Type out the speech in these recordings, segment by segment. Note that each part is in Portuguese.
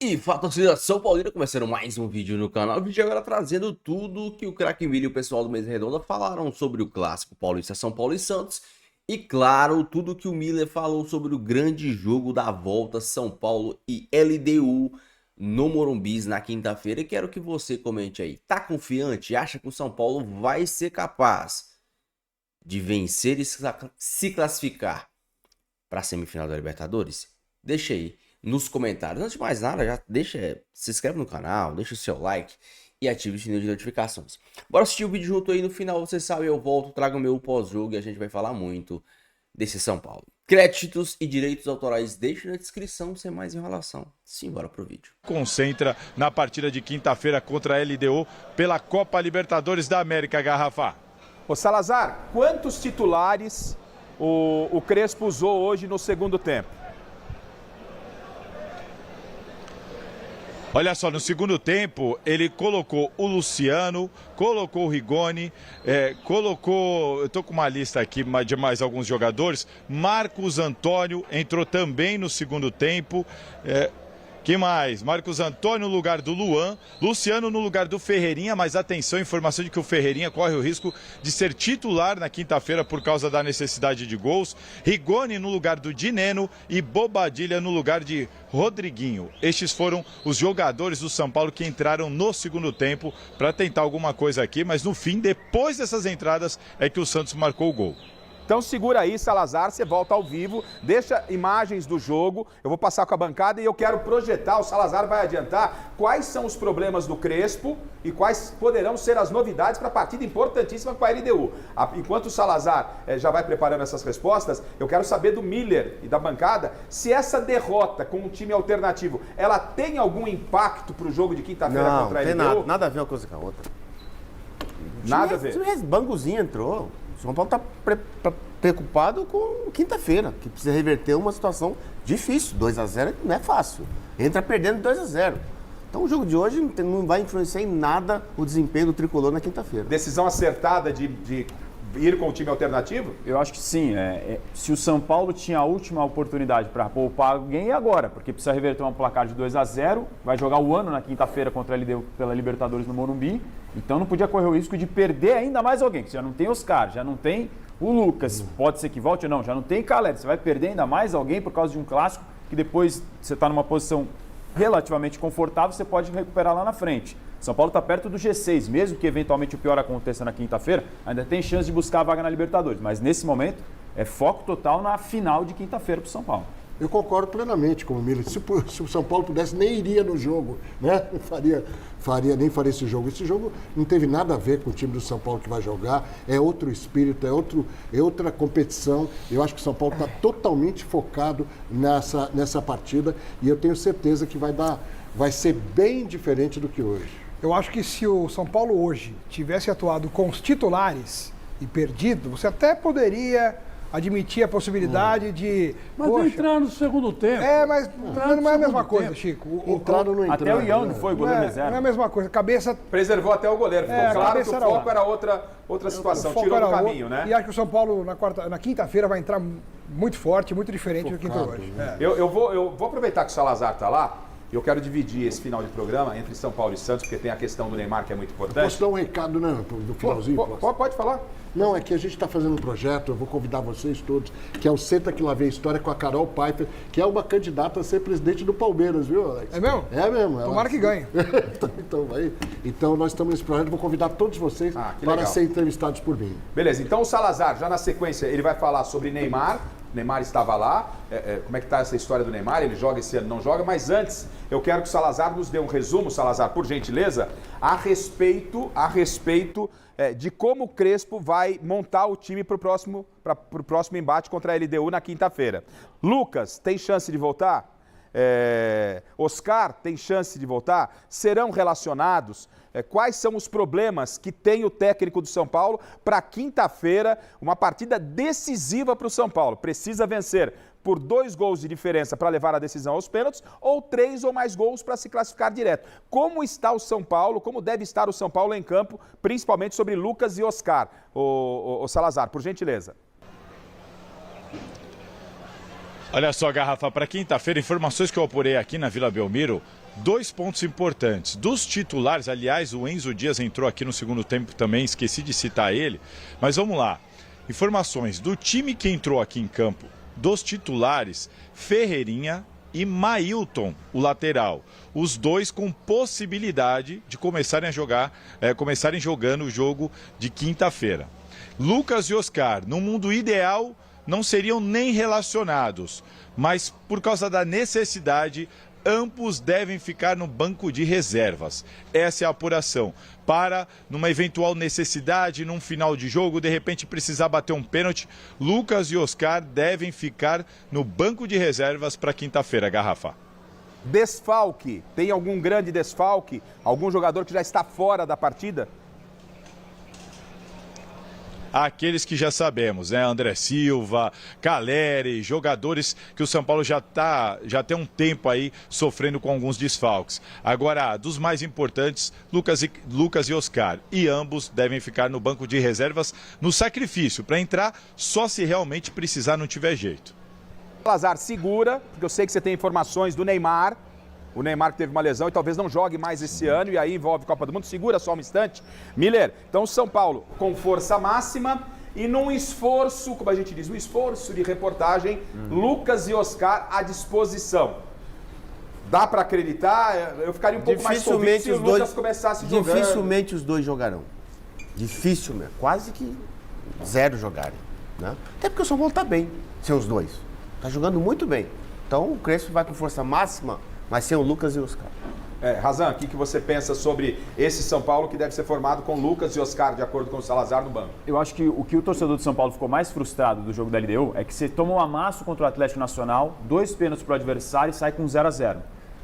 E fala, torcida São Paulino, começando mais um vídeo no canal. O vídeo agora trazendo tudo que o Craque Milho e o pessoal do Mesa Redonda falaram sobre o clássico Paulista São Paulo e Santos. E claro, tudo que o Miller falou sobre o grande jogo da volta São Paulo e LDU no Morumbi na quinta-feira. E quero que você comente aí. Tá confiante? Acha que o São Paulo vai ser capaz de vencer e se classificar para a semifinal da Libertadores? Deixa aí nos comentários. Antes de mais nada, já se inscreve no canal, deixa o seu like e ative o sininho de notificações. Bora assistir o vídeo junto aí. No final, você sabe, eu volto, trago o meu pós-jogo e a gente vai falar muito desse São Paulo. Créditos e direitos autorais deixe na descrição, sem mais enrolação. Simbora pro vídeo. Concentra na partida de quinta-feira contra a LDU pela Copa Libertadores da América, Garrafa. Ô Salazar, quantos titulares o Crespo usou hoje no segundo tempo? Olha só, no segundo tempo ele colocou o Luciano, colocou o Rigoni, eu tô com uma lista aqui de mais alguns jogadores. Marcos Antônio entrou também no segundo tempo. Que mais? Marcos Antônio no lugar do Luan, Luciano no lugar do Ferreirinha, mas atenção, informação de que o Ferreirinha corre o risco de ser titular na quinta-feira por causa da necessidade de gols. Rigoni no lugar do Dineno e Bobadilha no lugar de Rodriguinho. Estes foram os jogadores do São Paulo que entraram no segundo tempo para tentar alguma coisa aqui, mas no fim, depois dessas entradas, é que o Santos marcou o gol. Então segura aí, Salazar, você volta ao vivo, deixa imagens do jogo, eu vou passar com a bancada e eu quero projetar, o Salazar vai adiantar quais são os problemas do Crespo e quais poderão ser as novidades para a partida importantíssima com a LDU. Enquanto o Salazar já vai preparando essas respostas, eu quero saber do Miller e da bancada se essa derrota com um time alternativo, ela tem algum impacto para o jogo de quinta-feira contra a LDU? Não, tem nada a ver uma coisa com a outra. Nada a ver. Bangozinho entrou. O São Paulo está preocupado com quinta-feira, que precisa reverter uma situação difícil. 2-0 não é fácil. Entra perdendo 2-0. Então o jogo de hoje não vai influenciar em nada o desempenho do tricolor na quinta-feira. Decisão acertada de ir com o time alternativo? Eu acho que sim. Se o São Paulo tinha a última oportunidade para poupar alguém, é agora, porque precisa reverter um placar de 2-0, vai jogar o ano na quinta-feira contra a LDU pela Libertadores no Morumbi, então não podia correr o risco de perder ainda mais alguém, que já não tem Oscar, já não tem o Lucas, pode ser que volte ou não, já não tem Caleb, você vai perder ainda mais alguém por causa de um clássico que depois você está numa posição relativamente confortável, você pode recuperar lá na frente. São Paulo está perto do G6, mesmo que eventualmente o pior aconteça na quinta-feira, ainda tem chance de buscar a vaga na Libertadores, mas nesse momento é foco total na final de quinta-feira para o São Paulo. Eu concordo plenamente com o Miller. Se o São Paulo pudesse, nem iria no jogo, né? Nem faria esse jogo. Esse jogo não teve nada a ver com o time do São Paulo que vai jogar. É outro espírito, é outra competição. Eu acho que o São Paulo está totalmente focado nessa partida e eu tenho certeza que vai ser bem diferente do que hoje. Eu acho que se o São Paulo hoje tivesse atuado com os titulares e perdido, você até poderia admitir a possibilidade de... Mas entrar no segundo tempo. Mas não é a mesma coisa, Chico. Entraram no Até o Ian não foi goleiro reserva. Não é a mesma coisa. Cabeça... Preservou até o goleiro. Ficou claro que o foco era outra situação. Tirou do caminho, né? E acho que o São Paulo na quinta-feira vai entrar muito forte, muito diferente do que entrou hoje. Eu vou aproveitar que o Salazar está lá. Eu quero dividir esse final de programa entre São Paulo e Santos, porque tem a questão do Neymar, que é muito importante. Posso dar um recado, né, do finalzinho? Pode falar. Não, é que a gente está fazendo um projeto, eu vou convidar vocês todos, que é o Senta Que Lá Vem História com a Carol Pfeiffer, que é uma candidata a ser presidente do Palmeiras, viu, Alex? É mesmo? É mesmo. Tomara que ganhe. Então, nós estamos nesse projeto, vou convidar todos vocês para serem entrevistados por mim. Beleza, então o Salazar, já na sequência, ele vai falar sobre Neymar. Neymar estava lá, como é que está essa história do Neymar, ele joga esse ano, não joga, mas antes eu quero que o Salazar nos dê um resumo, Salazar, por gentileza, a respeito de como o Crespo vai montar o time para o próximo embate contra a LDU na quinta-feira. Lucas, tem chance de voltar? Oscar tem chance de voltar? Serão relacionados? Quais são os problemas que tem o técnico do São Paulo para quinta-feira, uma partida decisiva para o São Paulo? Precisa vencer por 2 gols de diferença para levar a decisão aos pênaltis ou 3 ou mais gols para se classificar direto. Como está o São Paulo, como deve estar o São Paulo em campo, principalmente sobre Lucas e Oscar? O Salazar, por gentileza. Olha só, Garrafa, para quinta-feira, informações que eu apurei aqui na Vila Belmiro, 2 pontos importantes. Dos titulares, aliás, o Enzo Dias entrou aqui no segundo tempo também, esqueci de citar ele, mas vamos lá. Informações do time que entrou aqui em campo, dos titulares, Ferreirinha e Mailton, o lateral. Os dois com possibilidade de começarem a jogar, começarem jogando o jogo de quinta-feira. Lucas e Oscar, no mundo ideal, não seriam nem relacionados, mas por causa da necessidade, ambos devem ficar no banco de reservas. Essa é a apuração. Para, numa eventual necessidade, num final de jogo, de repente precisar bater um pênalti, Lucas e Oscar devem ficar no banco de reservas para quinta-feira, Garrafa. Desfalque. Tem algum grande desfalque? Algum jogador que já está fora da partida? Aqueles que já sabemos, né? André Silva, Caleri, jogadores que o São Paulo já tem um tempo aí sofrendo com alguns desfalques. Agora, dos mais importantes, Lucas e Oscar. E ambos devem ficar no banco de reservas no sacrifício, para entrar só se realmente precisar, não tiver jeito. Salazar, segura, porque eu sei que você tem informações do Neymar. O Neymar que teve uma lesão e talvez não jogue mais esse ano, e aí envolve Copa do Mundo. Segura só um instante. Miller, então o São Paulo com força máxima e num esforço, como a gente diz, um esforço de reportagem, Lucas e Oscar à disposição. Dá para acreditar? Eu ficaria um pouco mais convicto se o Lucas começasse jogando. Dificilmente os dois jogarão. Dificilmente. Quase que zero jogarem. Né? Até porque o São Paulo está bem, sem os dois. Está jogando muito bem. Então o Crespo vai com força máxima, mas sem o Lucas e o Oscar. Razan, o que você pensa sobre esse São Paulo que deve ser formado com Lucas e Oscar, de acordo com o Salazar, no banco? Eu acho que o torcedor do São Paulo ficou mais frustrado do jogo da LDU é que você toma um amasso contra o Atlético Nacional, 2 pênaltis para o adversário e sai com 0-0.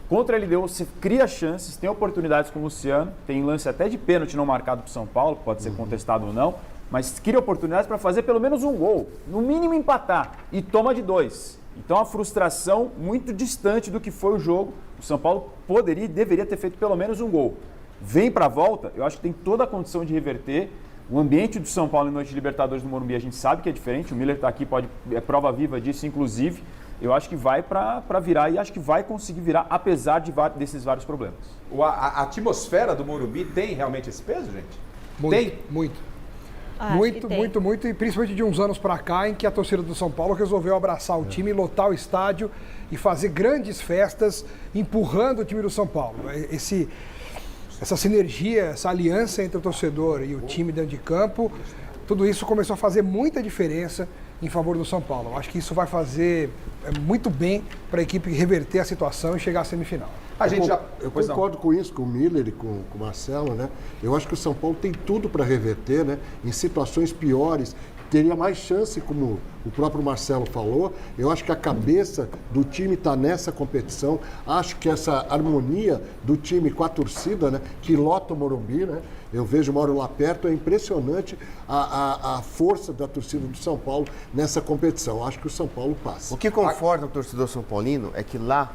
Contra a LDU, você cria chances, tem oportunidades com o Luciano, tem lance até de pênalti não marcado para o São Paulo, pode ser contestado ou não, mas cria oportunidades para fazer pelo menos um gol, no mínimo empatar, e toma de 2. Então a frustração muito distante do que foi o jogo. O São Paulo poderia e deveria ter feito pelo menos um gol. Vem para a volta, eu acho que tem toda a condição de reverter. O ambiente do São Paulo em noite de Libertadores do Morumbi a gente sabe que é diferente. O Miller está aqui, é prova viva disso, inclusive. Eu acho que vai para virar e acho que vai conseguir virar, apesar desses vários problemas. A atmosfera do Morumbi tem realmente esse peso, gente? Tem? Muito. Muito, e principalmente de uns anos para cá, em que a torcida do São Paulo resolveu abraçar o time, lotar o estádio e fazer grandes festas, empurrando o time do São Paulo. Essa sinergia, essa aliança entre o torcedor e o time dentro de campo, tudo isso começou a fazer muita diferença em favor do São Paulo. Eu acho que isso vai fazer muito bem para a equipe reverter a situação e chegar à semifinal. Eu concordo com isso, com o Miller e com o Marcelo, né? Eu acho que o São Paulo tem tudo para reverter, né? Em situações piores, teria mais chance, como o próprio Marcelo falou. Eu acho que a cabeça do time está nessa competição. Acho que essa harmonia do time com a torcida, né? Que lota o Morumbi, né? Eu vejo, moro lá perto, é impressionante a força da torcida do São Paulo nessa competição. Acho que o São Paulo passa. O que conforta o torcedor são paulino é que lá,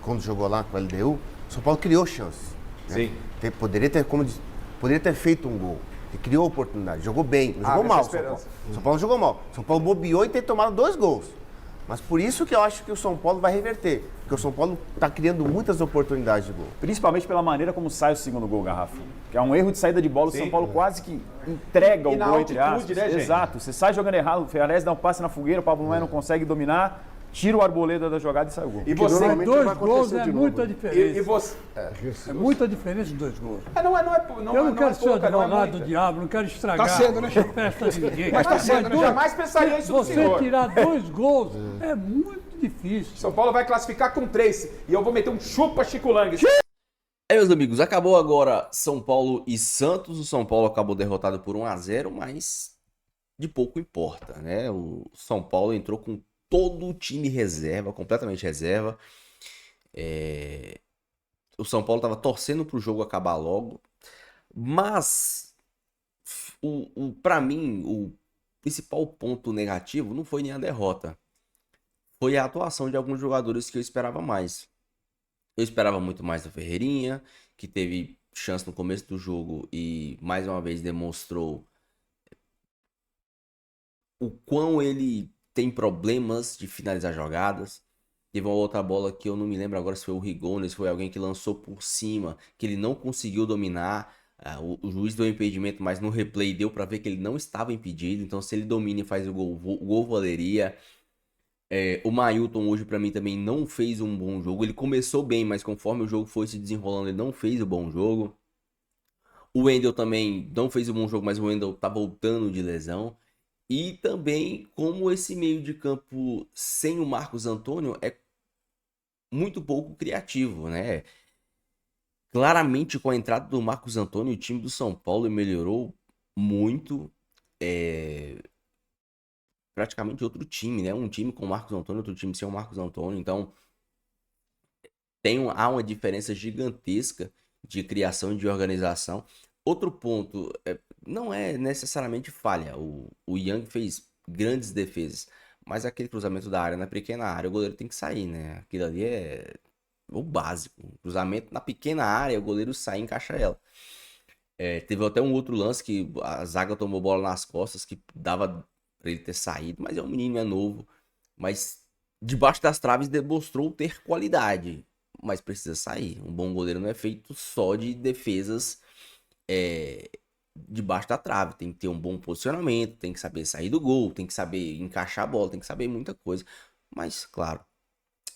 quando jogou lá com a LDU, o São Paulo criou chance. Né? Sim. Poderia ter feito um gol. Ele criou oportunidade, jogou bem, não jogou mal. São Paulo jogou mal. São Paulo bobeou e tem tomado 2 gols. Mas por isso que eu acho que o São Paulo vai reverter. Porque o São Paulo está criando muitas oportunidades de gol. Principalmente pela maneira como sai o segundo gol, Garrafa. Que é um erro de saída de bola, o São Paulo quase que entrega o gol, entre aspas. Né, gente? Exato, você sai jogando errado, o Ferrarese dá um passe na fogueira, o Pablo Maia não consegue dominar, tira o Arboleda da jogada e sai o gol. E você... normalmente 2 vai gols acontecer é de muita novo. diferença. E você... É muita diferença em 2 gols. Não Eu não quero ser o pouca, não é advogado muita. do diabo, não quero estragar Tá sendo, né, a Chico? festa de ninguém. Mas tá sendo, dois- jamais pensaria isso do Você senhor. tirar 2 gols é muito difícil. São Paulo vai classificar com 3. E eu vou meter um chupa Chico Lang. Meus amigos, acabou agora São Paulo e Santos. O São Paulo acabou derrotado por 1-0, mas de pouco importa, né? O São Paulo entrou com todo o time reserva, completamente reserva. O São Paulo estava torcendo para o jogo acabar logo, mas para mim o principal ponto negativo não foi nem a derrota, foi a atuação de alguns jogadores que eu esperava mais. Eu esperava muito mais do Ferreirinha, que teve chance no começo do jogo e mais uma vez demonstrou o quão ele tem problemas de finalizar jogadas. Teve uma outra bola que eu não me lembro agora se foi o Rigoni, se foi alguém que lançou por cima, que ele não conseguiu dominar. O juiz deu impedimento, mas no replay deu pra ver que ele não estava impedido. Então, se ele domina e faz o gol valeria. O Mailton hoje pra mim também não fez um bom jogo. Ele começou bem, mas conforme o jogo foi se desenrolando, ele não fez um bom jogo. O Wendel também não fez um bom jogo, mas o Wendel tá voltando de lesão. E também como esse meio de campo sem o Marcos Antônio é muito pouco criativo, né? Claramente, com a entrada do Marcos Antônio, o time do São Paulo melhorou muito. Praticamente outro time, né? Um time com o Marcos Antônio, outro time sem o Marcos Antônio. Então, há uma diferença gigantesca de criação e de organização. Outro ponto, não é necessariamente falha. O Yang fez grandes defesas, mas aquele cruzamento da área na pequena área, o goleiro tem que sair, né? Aquilo ali é o básico. Cruzamento na pequena área, o goleiro sai e encaixa ela. Teve até um outro lance que a zaga tomou bola nas costas, que dava pra ele ter saído, mas é um menino, é novo. Mas debaixo das traves demonstrou ter qualidade, mas precisa sair. Um bom goleiro não é feito só de defesas debaixo da trave. Tem que ter um bom posicionamento, tem que saber sair do gol, tem que saber encaixar a bola, tem que saber muita coisa. Mas, claro,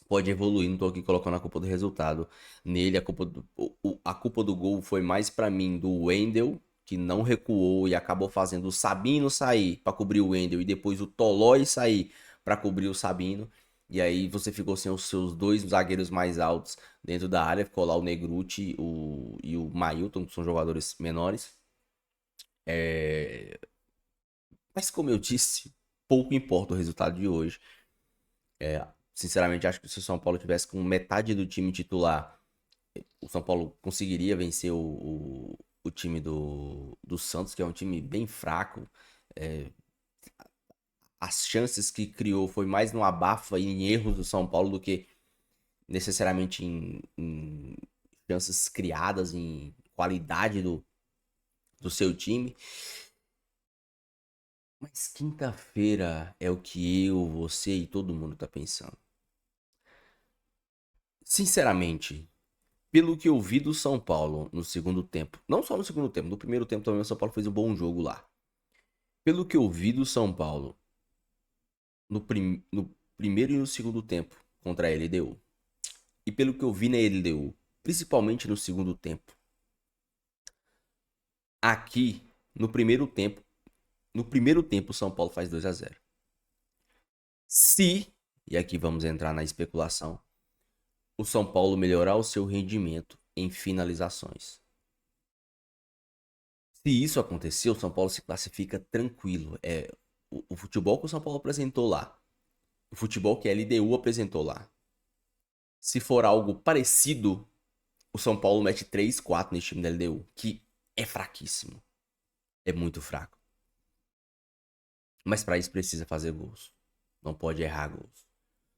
pode evoluir, não tô aqui colocando a culpa do resultado nele. A culpa do gol foi mais pra mim do Wendel, que não recuou e acabou fazendo o Sabino sair pra cobrir o Wendel e depois o Tolói sair pra cobrir o Sabino. E aí você ficou sem os seus dois zagueiros mais altos dentro da área. Ficou lá o Negruti e o Mailton, que são jogadores menores. Mas como eu disse, pouco importa o resultado de hoje. Sinceramente, acho que se o São Paulo tivesse com metade do time titular, o São Paulo conseguiria vencer o time do Santos, que é um time bem fraco. As chances que criou foi mais no abafa e em erros do São Paulo do que necessariamente em chances criadas, em qualidade do seu time. Mas quinta-feira é o que eu, você e todo mundo tá pensando. Sinceramente, pelo que eu vi do São Paulo no segundo tempo, não só no segundo tempo, no primeiro tempo também o São Paulo fez um bom jogo lá. Pelo que eu vi do São Paulo no primeiro e no segundo tempo contra a LDU, e pelo que eu vi na LDU, principalmente no segundo tempo, aqui no primeiro tempo o São Paulo faz 2-0. Se, e aqui vamos entrar na especulação, o São Paulo melhorar o seu rendimento em finalizações. Se isso acontecer, o São Paulo se classifica tranquilo. O futebol que o São Paulo apresentou lá, o futebol que a LDU apresentou lá, se for algo parecido, o São Paulo mete 3-4 nesse time da LDU, que é fraquíssimo. É muito fraco. Mas para isso precisa fazer gols. Não pode errar gols.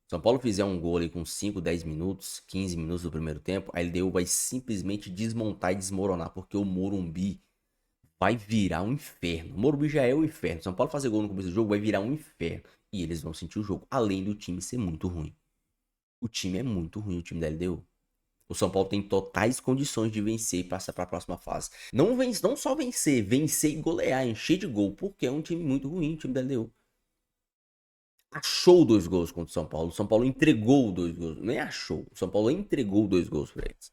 São Paulo fizer um gol ali com 5, 10 minutos, 15 minutos do primeiro tempo, a LDU vai simplesmente desmontar e desmoronar, porque o Morumbi vai virar um inferno. O Morumbi já é o inferno. São Paulo fazer gol no começo do jogo vai virar um inferno. E eles vão sentir o jogo, além do time ser muito ruim. O time é muito ruim, o time da LDU. O São Paulo tem totais condições de vencer e passar para a próxima fase. Não só vencer e golear, encher de gol, porque é um time muito ruim, o time da LDU. Achou 2 gols contra o São Paulo. O São Paulo entregou 2 gols. Nem achou. O São Paulo entregou 2 gols para eles.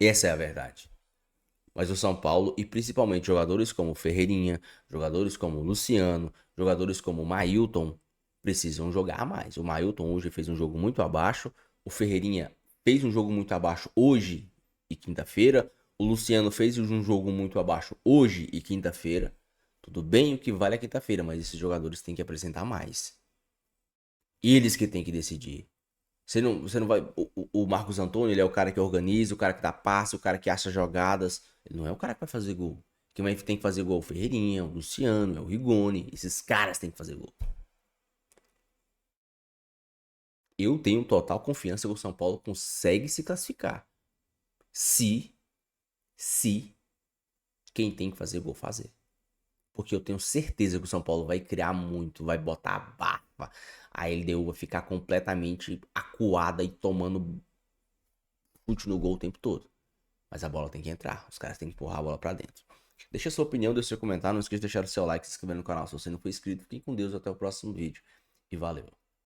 Essa é a verdade. Mas o São Paulo, e principalmente jogadores como o Ferreirinha, jogadores como o Luciano, jogadores como o Mailton, precisam jogar mais. O Mailton hoje fez um jogo muito abaixo. O Ferreirinha fez um jogo muito abaixo hoje e quinta-feira. O Luciano fez um jogo muito abaixo hoje e quinta-feira. Tudo bem o que vale a quinta-feira, mas esses jogadores têm que apresentar mais. Eles que têm que decidir. Você não vai... O Marcos Antônio, ele é o cara que organiza, o cara que dá passe, o cara que acha jogadas. Ele não é o cara que vai fazer gol. Quem tem que fazer gol é o Ferreirinha, é o Luciano, é o Rigoni. Esses caras têm que fazer gol. Eu tenho total confiança que o São Paulo consegue se classificar. Se quem tem que fazer gol fazer. Porque eu tenho certeza que o São Paulo vai criar muito, vai botar a barba. A LDU vai ficar completamente acuada e tomando chute no gol o tempo todo. Mas a bola tem que entrar, os caras têm que empurrar a bola pra dentro. Deixa a sua opinião, deixa seu comentário, não esqueça de deixar o seu like, se inscrever no canal se você não for inscrito. Fiquem com Deus, até o próximo vídeo e valeu.